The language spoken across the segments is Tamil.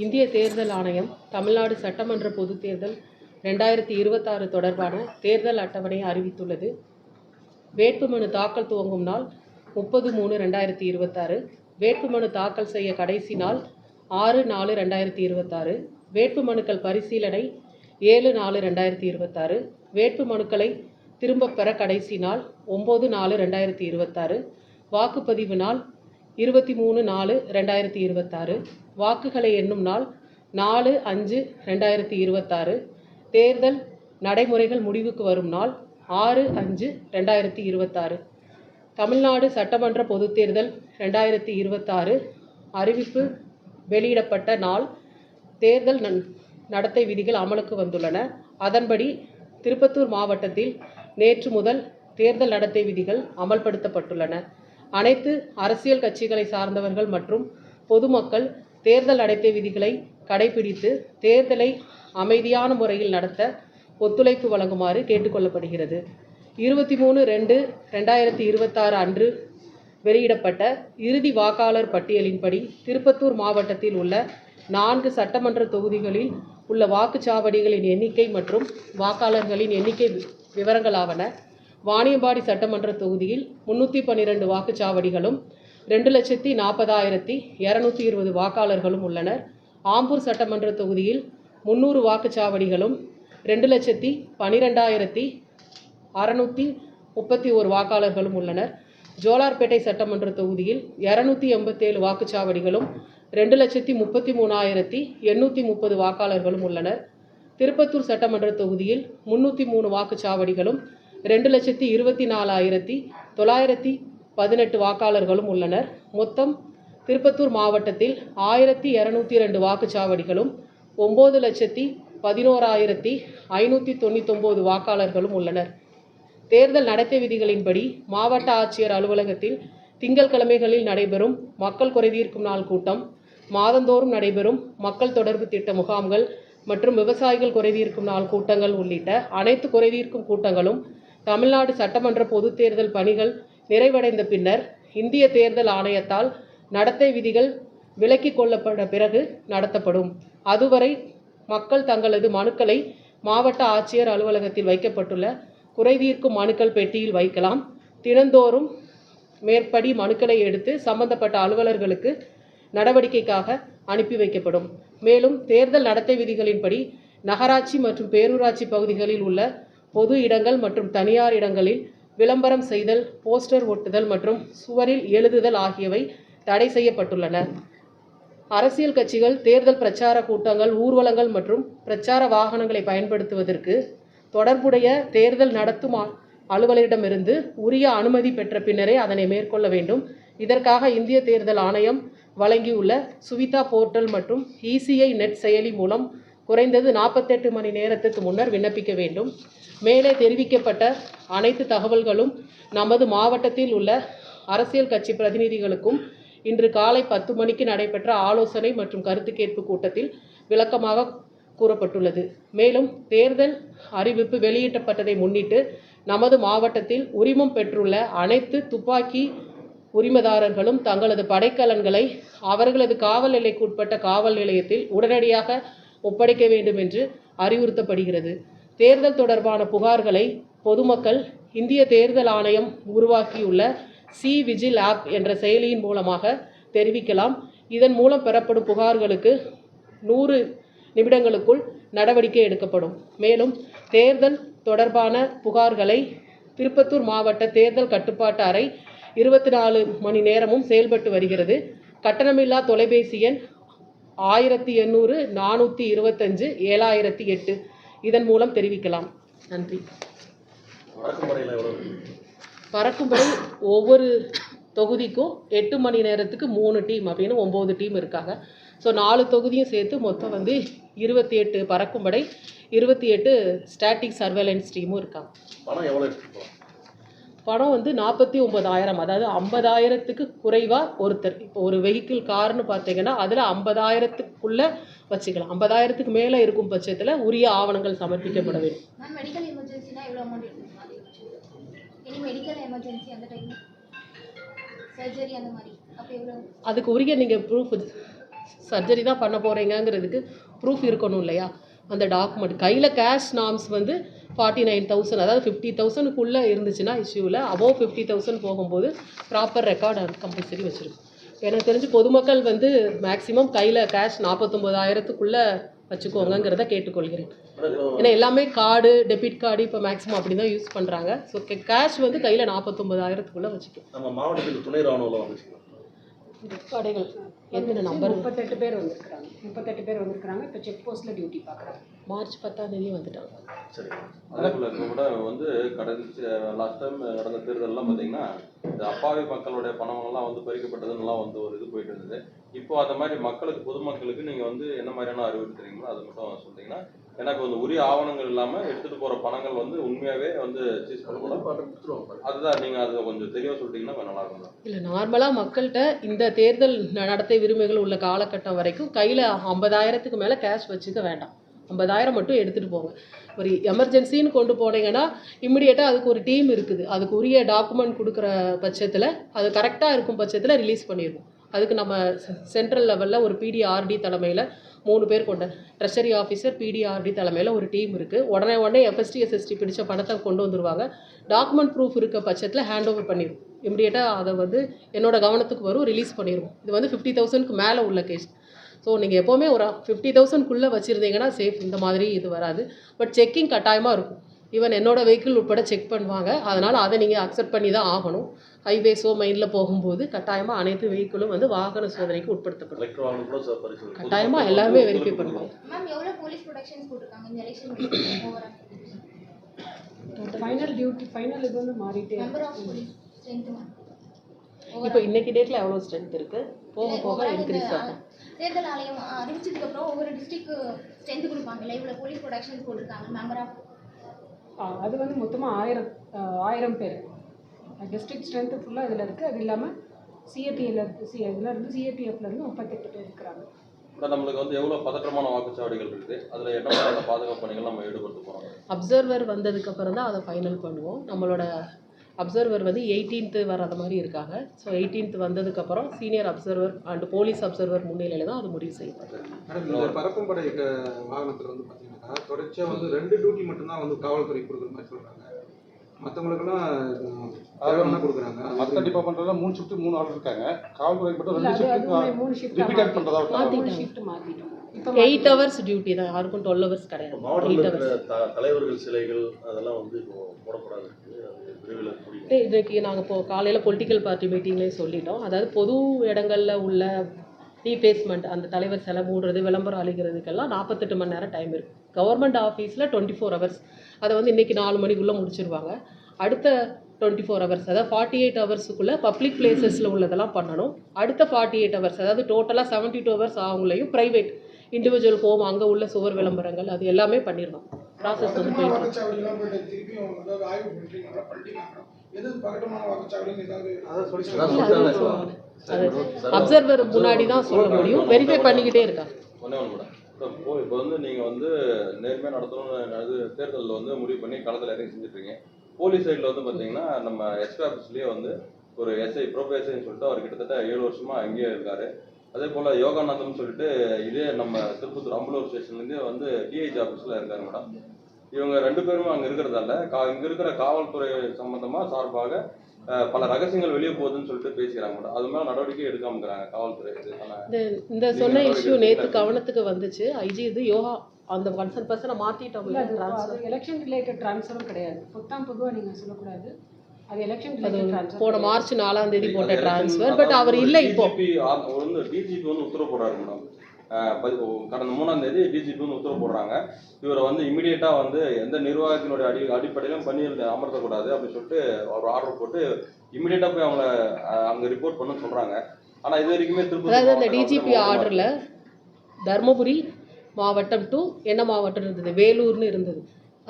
இந்திய தேர்தல் ஆணையம் தமிழ்நாடு சட்டமன்ற பொதுத் தேர்தல் 2026 தொடர்பான தேர்தல் அட்டவணையை அறிவித்துள்ளது. வேட்புமனு தாக்கல் துவங்கும் நாள் 30/3/2026. வேட்புமனு தாக்கல் செய்ய கடைசி நாள் 6/4/2026. வேட்புமனுக்கள் பரிசீலனை 7/4/2026. வேட்புமனுக்களை திரும்பப் பெற கடைசி நாள் 9/4/2026. வாக்குப்பதிவு நாள் 23/4/2026. வாக்குகளை எண்ணும் நாள் 4/5/2026. தேர்தல் நடைமுறைகள் முடிவுக்கு வரும் நாள் 6/5/2026. தமிழ்நாடு சட்டமன்ற பொதுத் தேர்தல் 2026 அறிவிப்பு வெளியிடப்பட்ட நாள் தேர்தல் நடத்தை விதிகள் அமலுக்கு வந்துள்ளன. அதன்படி திருப்பத்தூர் மாவட்டத்தில் நேற்று முதல் தேர்தல் நடத்தை விதிகள் அமல்படுத்தப்பட்டுள்ளன. அனைத்து அரசியல் கட்சிகளை சார்ந்தவர்கள் மற்றும் பொதுமக்கள் தேர்தல் நடத்தை விதிகளை கடைபிடித்து தேர்தலை அமைதியான முறையில் நடத்த ஒத்துழைப்பு வழங்குமாறு கேட்டுக்கொள்ளப்படுகிறது. 23/2/2026 அன்று வெளியிடப்பட்ட இறுதி வாக்காளர் பட்டியலின்படி திருப்பத்தூர் மாவட்டத்தில் உள்ள 4 சட்டமன்ற தொகுதிகளில் உள்ள வாக்குச்சாவடிகளின் எண்ணிக்கை மற்றும் வாக்காளர்களின் எண்ணிக்கை விவரங்களாவன. வாணியம்பாடி சட்டமன்ற தொகுதியில் 312 வாக்குச்சாவடிகளும் 2,40,220 வாக்காளர்களும் உள்ளனர். ஆம்பூர் சட்டமன்ற தொகுதியில் 300 வாக்குச்சாவடிகளும் 2,12,631 வாக்காளர்களும் உள்ளனர். ஜோலார்பேட்டை சட்டமன்ற தொகுதியில் 287 வாக்குச்சாவடிகளும் 2,33,830 வாக்காளர்களும் உள்ளனர். திருப்பத்தூர் சட்டமன்ற தொகுதியில் 303 வாக்குச்சாவடிகளும் 2,24,918 வாக்காளர்களும் உள்ளனர். மொத்தம் திருப்பத்தூர் மாவட்டத்தில் 1,202 வாக்குச்சாவடிகளும் 9,11,599 வாக்காளர்களும் உள்ளனர். தேர்தல் நடத்தை விதிகளின்படி மாவட்ட ஆட்சியர் அலுவலகத்தில் திங்கட்கிழமைகளில் நடைபெறும் மக்கள் குறைதீர்க்கும் நாள் கூட்டம், மாதந்தோறும் நடைபெறும் மக்கள் தொடர்பு திட்ட முகாம்கள் மற்றும் விவசாயிகள் குறைதீர்க்கும் நாள் கூட்டங்கள் உள்ளிட்ட அனைத்து குறைதீர்க்கும் கூட்டங்களும் தமிழ்நாடு சட்டமன்ற பொதுத் தேர்தல் பணிகள் நிறைவடைந்த பின்னர் இந்திய தேர்தல் ஆணையத்தால் நடத்தை விதிகள் விலக்கிக் கொள்ளப்பட்ட பிறகு நடத்தப்படும். அதுவரை மக்கள் தங்களது மனுக்களை மாவட்ட ஆட்சியர் அலுவலகத்தில் வைக்கப்பட்டுள்ள குறைதீர்க்கும் மனுக்கள் பெட்டியில் வைக்கலாம். தினந்தோறும் மேற்படி மனுக்களை எடுத்து சம்பந்தப்பட்ட அலுவலர்களுக்கு நடவடிக்கைக்காக அனுப்பி வைக்கப்படும். மேலும் தேர்தல் நடத்தை விதிகளின்படி நகராட்சி மற்றும் பேரூராட்சி பகுதிகளில் உள்ள பொது இடங்கள் மற்றும் தனியார் இடங்களில் விளம்பரம் செய்தல், போஸ்டர் ஒட்டுதல் மற்றும் சுவரில் எழுதுதல் ஆகியவை தடை செய்யப்பட்டுள்ளன. அரசியல் கட்சிகள் தேர்தல் பிரச்சார கூட்டங்கள், ஊர்வலங்கள் மற்றும் பிரச்சார வாகனங்களை பயன்படுத்துவதற்கு தொடர்புடைய தேர்தல் நடத்தும் அலுவலரிடமிருந்து உரிய அனுமதி பெற்ற பின்னரே அதனை மேற்கொள்ள வேண்டும். இதற்காக இந்திய தேர்தல் ஆணையம் வழங்கியுள்ள சுவிதா போர்ட்டல் மற்றும் ECI நெட் செயலி மூலம் குறைந்தது 48 மணி நேரத்துக்கு முன்னர் விண்ணப்பிக்க வேண்டும். மேலே தெரிவிக்கப்பட்ட அனைத்து தகவல்களும் நமது மாவட்டத்தில் உள்ள அரசியல் கட்சி பிரதிநிதிகளுக்கும் இன்று காலை 10 மணிக்கு நடைபெற்ற ஆலோசனை மற்றும் கருத்து கேட்பு கூட்டத்தில் விளக்கமாக கூறப்பட்டுள்ளது. மேலும் தேர்தல் அறிவிப்பு வெளியிடப்பட்டதை முன்னிட்டு நமது மாவட்டத்தில் உரிமம் பெற்றுள்ள அனைத்து துப்பாக்கி உரிமதாரர்களும் தங்களது படைக்கலன்களை அவர்களது காவல் எல்லைக்குட்பட்ட காவல் நிலையத்தில் உடனடியாக ஒப்படைக்க வேண்டும் என்று அறிவுறுத்தப்படுகிறது. தேர்தல் தொடர்பான புகார்களை பொதுமக்கள் இந்திய தேர்தல் ஆணையம் உருவாக்கியுள்ள CVGIL ஆப் என்ற செயலியின் மூலமாக தெரிவிக்கலாம். இதன் மூலம் பெறப்படும் புகார்களுக்கு 100 நிமிடங்களுக்குள் நடவடிக்கை எடுக்கப்படும். மேலும் தேர்தல் தொடர்பான புகார்களை திருப்பத்தூர் மாவட்ட தேர்தல் கட்டுப்பாட்டு அறை 24 மணி நேரமும் செயல்பட்டு வருகிறது. கட்டணமில்லா தொலைபேசி எண் 1800 425 7008 இதன் மூலம் தெரிவிக்கலாம். நன்றி. பறக்கும்படை ஒவ்வொரு தொகுதிக்கும் 8 மணி நேரத்துக்கு 3 டீம் அப்படின்னு 9 டீம் இருக்காங்க. ஸோ 4 தொகுதியும் சேர்த்து மொத்தம் 28 பறக்கும்படை, 28 ஸ்டாட்டிக் சர்வேலன்ஸ் டீமும் இருக்காங்க. பணம் 49,000, அதாவது 50,000க்கு குறைவாக ஒருத்தர். இப்போ ஒரு வெஹிக்கிள் கார்னு பார்த்தீங்கன்னா அதில் 50,000க்குள்ளே வச்சுக்கலாம். 50,000க்கு மேலே இருக்கும் பட்சத்தில் உரிய ஆவணங்கள் சமர்ப்பிக்கப்பட வேண்டும். அதுக்கு உரிய நீங்கள் ப்ரூஃப் சர்ஜரி தான் பண்ண போகிறீங்கங்கிறதுக்கு ப்ரூஃப் இருக்கணும் இல்லையா? அந்த டாக்குமெண்ட் கையில் கேஷ் நார்ம்ஸ் வந்து 49,000, அதாவது 50,000க்குள்ளே இருந்துச்சுன்னா இஷ்யூவில், அபோவ் 50,000 போகும்போது ப்ராப்பர் ரெக்கார்டு கம்பல்சரி வச்சுருக்கும். எனக்கு தெரிஞ்சு பொதுமக்கள் வந்து மேக்ஸிமம் கையில் கேஷ் 49,000க்குள்ளே வச்சுக்கோங்கிறத கேட்டுக்கொள்கிறேன். ஏன்னா எல்லாமே கார்டு, டெபிட் கார்டு இப்போ மேக்ஸிமம் அப்படி தான் யூஸ் பண்ணுறாங்க. ஸோ கேஷ் வந்து கையில் 49,000க்குள்ளே வச்சுக்கோ. நம்ம மாவட்டத்தில் துணை ராணுவம் வந்துச்சு கடைகள் எத்தனை நம்பர்? 38 பேர் வந்திருக்கிறாங்க. 38 பேர் வந்திருக்கிறாங்க. இப்போ செக் போஸ்ட்டில் டியூட்டி பார்க்குறாங்க. மார்ச் 10ஆம் தேதி வந்துட்டாங்க. சரி, அதே போல் இப்போ கூட வந்து கடைசி லாஸ்ட் டைம் நடந்த தேர்தலெலாம் பார்த்தீங்கன்னா இந்த அப்பாவி மக்களுடைய பணமெல்லாம் வந்து பறிக்கப்பட்டதுன்னெலாம் வந்து ஒரு இது போயிட்டு இருந்தது. இப்போ அந்த மாதிரி மக்களுக்கு, பொதுமக்களுக்கு நீங்கள் வந்து என்ன மாதிரியான அறிவுறுத்துறீங்களோ அதை மட்டும் சொல்லிட்டீங்கன்னா, எனக்கு வந்து உரிய ஆவணங்கள் இல்லாமல் எடுத்துகிட்டு போகிற பணங்கள் வந்து உண்மையாகவே வந்து சீஸ் பண்ணக்கூடாது. அதுதான் நீங்கள் அதை கொஞ்சம் தெளிவாக சொல்லிட்டீங்கன்னா நல்லா இருக்கும். இல்லை, நார்மலாக மக்கள்கிட்ட இந்த தேர்தல் நடத்தை விரும்புகள் உள்ள காலகட்டம் வரைக்கும் கையில் 50,000க்கு மேலே கேஷ் வச்சுக்க வேண்டாம். 50,000 மட்டும் எடுத்துகிட்டு போங்க. ஒரு எமர்ஜென்சின்னு கொண்டு போனீங்கன்னா இம்மிடியேட்டாக அதுக்கு ஒரு டீம் இருக்குது. அதுக்கு உரிய டாக்குமெண்ட் கொடுக்குற பட்சத்தில், அது கரெக்டாக இருக்கும் பட்சத்தில் ரிலீஸ் பண்ணிடுவோம். அதுக்கு நம்ம சென்ட்ரல் லெவலில் ஒரு பிடிஆர்டி தலைமையில் 3 பேர் கொண்ட ட்ரெஷரி ஆஃபீஸர், பிடிஆர்டி தலைமையில் ஒரு டீம் இருக்குது. உடனே எஃப்எஸ்டி எஸ்எஸ்டி பிடிச்ச பணத்தை கொண்டு வந்துடுவாங்க. டாக்குமெண்ட் ப்ரூஃப் இருக்க பட்சத்தில் ஹேண்ட் ஓவர் பண்ணிடுவோம். இம்மிடியேட்டாக அதை வந்து என்னோட கவனத்துக்கு வரும், ரிலீஸ் பண்ணிடுவோம். இது வந்து 50,000க்கு மேலே உள்ள கேஸ். ஸோ நீங்கள் எப்போவுமே ஒரு 50,000க்குள்ளே வச்சுருந்தீங்கன்னா சேஃப். இந்த மாதிரி இது வராது. பட் செக்கிங் கட்டாயமாக இருக்கும். ஈவன் என்னோடய வெஹிக்கிள் உட்பட செக் பண்ணுவாங்க. அதனால் அதை நீங்கள் அக்செப்ட் பண்ணி தான் ஆகணும். ஹைவேஸோ மெயினில் போகும்போது கட்டாயமாக அனைத்து வெஹிக்கிளும் வந்து வாகன சோதனைக்கு உட்படுத்தப்படும். கட்டாயமாக எல்லாருமே வெரிஃபை பண்ணுவாங்க. ஃபைனல் இது வந்து மாறிட்டே இப்போ இன்னைக்கு டேட்டில் எவ்வளோ ஸ்ட்ரென்த் இருக்குது, போக போக இன்க்ரீஸ் ஆகும். தேர்தல் ஆணையம் அறிவிச்சதுக்கு அப்புறம் ஒவ்வொரு டிஸ்ட்ரிக்ட் ஸ்ட்ரென்த் கொடுப்பாங்கல்ல, இவ்வளோ போலீஸ் ப்ரொடக்ஷன்ஸ் போட்டிருக்காங்க மெம்பர் ஆஃப். அது வந்து மொத்தமாக 1000 பேர் டிஸ்ட்ரிக்ட் ஸ்ட்ரென்த்து ஃபுல்லாக இதில் இருக்குது. அது இல்லாமல் சிஏடியில் இருந்து சிஏடிஎஃப்லேருந்து 38 பேர் இருக்கிறாங்க. இப்போ நம்மளுக்கு வந்து எவ்வளோ பதற்றமான வாக்குச்சாவடிகள் இருக்குது, அதில் என்ன மாதிரியான பாதுகாப்பு பணிகள் நம்ம ஈடுபடுத்த போகிறோம்? அப்சர்வர் வந்ததுக்கப்புறம் தான் அதை ஃபைனல் பண்ணுவோம். நம்மளோட அப்சர்வர் வந்து 18th வராத மாதிரி இருக்காங்க. ஸோ 18th வந்ததுக்கப்புறம் senior observer and police observer முன்னிலையில் தான் அது முடிவு செய்யப்படும். இந்த பறக்கும் படை வாகனத்தில் வந்து பார்த்தீங்கன்னா தொடர்ச்சியாக வந்து 2 டியூட்டி மட்டும்தான் வந்து காவல்துறை கொடுக்குற மாதிரி சொல்கிறாங்க. மற்றவங்களுக்குலாம் கொடுக்குறாங்க. மற்ற டிபார்ட்மெண்ட்டில் 3 ஷிஃப்ட் 3 ஆள் இருக்காங்க. காவல்துறைக்கு மட்டும் 2 ஷிஃப்ட் ரிப்பீட் பண்ணுறதா மாற்றிட்டோம். 8 hours டியூட்டி தான், யாருக்கும் 12 hours கிடையாது. மாவட்டத்தில் தலைவர்கள் சிலைகள் அதெல்லாம் வந்து இப்போ போடக்கூடாது. இன்றைக்கு நாங்கள் இப்போ காலையில் பொலிட்டிக்கல் பார்ட்டி மீட்டிங்லேயே சொல்லிட்டோம். அதாவது பொது இடங்களில் உள்ள ரீப்ளேஸ்மெண்ட், அந்த தலைவர் சிலை மூடுறது, விளம்பரம் அளிக்கிறதுக்கெல்லாம் 48 மணி நேரம் டைம் இருக்குது. கவர்மெண்ட் ஆஃபீஸில் 24 hours. அதை வந்து இன்றைக்கி 4 மணிக்குள்ளே முடிச்சிருவாங்க. அடுத்த 24 hours, அதாவது 48 ஹவர்ஸுக்குள்ளே பப்ளிக் பிளேசஸில் உள்ளதெல்லாம் பண்ணணும். அடுத்த 48 hours, அதாவது டோட்டலாக 72 hours ஆகுங்களையும் ப்ரைவேட் இண்டிவிஜுவல் ஹோம் அங்கே உள்ள சுவர் விளம்பரங்கள் அது எல்லாமே பண்ணிடணும். ப்ராசஸ் வந்து அப்சர்வர் முன்னாடி தான் சொல்ல முடியும். வெரிஃபை பண்ணிக்கிட்டே இருக்காங்க. ஒன்றே மேடம், இப்போ வந்து நீங்கள் வந்து நேர்மையாக நடத்தணும்னு தேர்தலில் வந்து முடிவு பண்ணி களத்தில் இறங்கி செஞ்சுட்ருக்கீங்க. போலீஸ் சைடில் வந்து பார்த்தீங்கன்னா நம்ம எஸ்பி ஆஃபீஸ்லேயே வந்து ஒரு எஸ்ஐ ப்ரோபேசைன்னு சொல்லிட்டு அவர் கிட்டத்தட்ட 7 வருஷமாக அங்கேயே இருக்கார். அதே போல் யோகானந்தம்னு சொல்லிட்டு இதே நம்ம திருப்பத்தூர் அம்பலூர் ஸ்டேஷன்லேருந்து வந்து டிஐஜி ஆஃபீஸில் இருக்காரு மேடம். இவங்க 2 பேருமே அங்கே இருக்கிறதால இங்கே இருக்கிற காவல்துறை சம்மந்தமாக சார்பாக பல ரகசியங்கள் வெளியே போகுதுன்னு சொல்லிட்டு பேசிக்கிறாங்க மேடம். அது மேலே நடவடிக்கை எடுக்காம இருக்கிறாங்க காவல்துறை. இந்த சொன்ன இஷ்யூ நேற்று கவனத்துக்கு வந்துச்சு. ஐஜி இது யோகா அந்த கன்சர்ன் பர்சனை மாற்றிட்டோம். அது எலெக்ஷன் ரிலேட்டட் ட்ரான்ஸ்ஃபரும் கிடையாது. பொதுவாக நீங்கள் சொல்லக்கூடாது. அது எலெக்ஷன் ரிலேட்டட் ட்ரான்ஸ்ஃபர். போன மார்ச் 4ஆம் தேதி போட்ட ட்ரான்ஸ்ஃபர். பட் அவர் இல்லை. இப்போ டிஜிபி வந்து உத்தரவு போடுறாரு மேடம். கடந்த 3ஆம் தேதி டிஜிபி வந்து உத்தரவு போடுறாங்க. இவரை வந்து இமீடியட்டாக வந்து எந்த நிர்வாகத்தினுடைய அடிப்படையிலும் பண்ணி அமர்த்தக்கூடாது அப்படின்னு சொல்லிட்டு ஒரு ஆர்டர் போட்டு இமீடியட்டாக போய் அவங்கள அங்கே ரிப்போர்ட் பண்ண சொல்கிறாங்க. ஆனால் இது வரைக்குமே அதாவது அந்த டிஜிபி ஆர்டரில் தர்மபுரி மாவட்டம் டு என்ன மாவட்டம் இருந்தது, வேலூர்னு இருந்தது.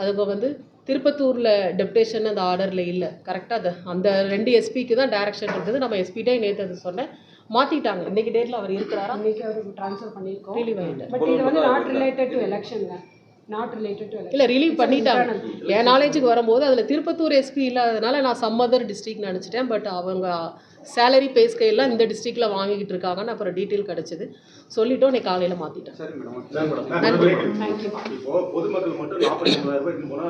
அதுக்கு வந்து திருப்பத்தூரில் டெப்டேஷன் அந்த ஆர்டரில் இல்லை. கரெக்டாக அந்த 2 எஸ்பிக்கு தான் டைரக்ஷன் இருந்தது. நம்ம எஸ்பிட்டே நேற்று அது சொன்னேன், மாற்றிட்டாங்க. இன்றைக்கி டேட்டில் அவர் இருக்கிறாரா? இன்றைக்கி அவர் ட்ரான்ஸ்ஃபர் பண்ணியிருக்கோம். ரிலீவ் ஆகிட்டார். பட் இது வந்து not related to election. Not related to இல்லை ரிலீவ் பண்ணிட்டாங்க. என் நாலேஜுக்கு வரும்போது அதில் திருப்பத்தூர் எஸ்பி இல்லாததுனால நான் சம் அதர் டிஸ்ட்ரிக்ட் நினச்சிட்டேன். பட் அவங்க சேலரி பே ஸ்கேல்லாம் இந்த டிஸ்ட்ரிக்டில் வாங்கிக்கிட்டு இருக்காங்கன்னு அப்புறம் டீட்டெயில் கிடச்சிது. சொல்லிட்டோம், இன்னைக்கு காலையில் மாற்றிட்டேன். சரி மேடம். நன்றி. தேங்க்யூ. இப்போ பொதுமக்கள் மட்டும் 49,000 ரூபாய்க்கு போனா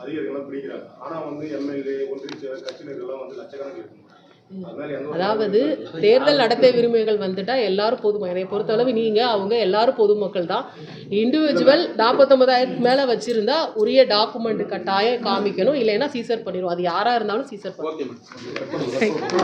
அதிகாரிகள்லாம் பிடிக்கிறாங்க. ஆனா வந்து எம்எல்ஏ ஒன்றிய செயலர் கட்சியினர்கள்லாம் வந்து லட்சக்கணக்கில் இருக்கும். அதாவது தேர்தல் நடத்தை விதிமுறைகள் வந்துட்டா எல்லாரும் பொதுமக்கள், என்னை பொறுத்தளவு நீங்கள் அவங்க எல்லாரும் பொதுமக்கள் தான். இண்டிவிஜுவல் 49,000 மேலே வச்சுருந்தா உரிய டாக்குமெண்ட் கட்டாயம் காமிக்கணும், இல்லைன்னா சீசர் பண்ணிடுவோம். அது யாராக இருந்தாலும் சீசர் பண்ணுவோம். Okay madam.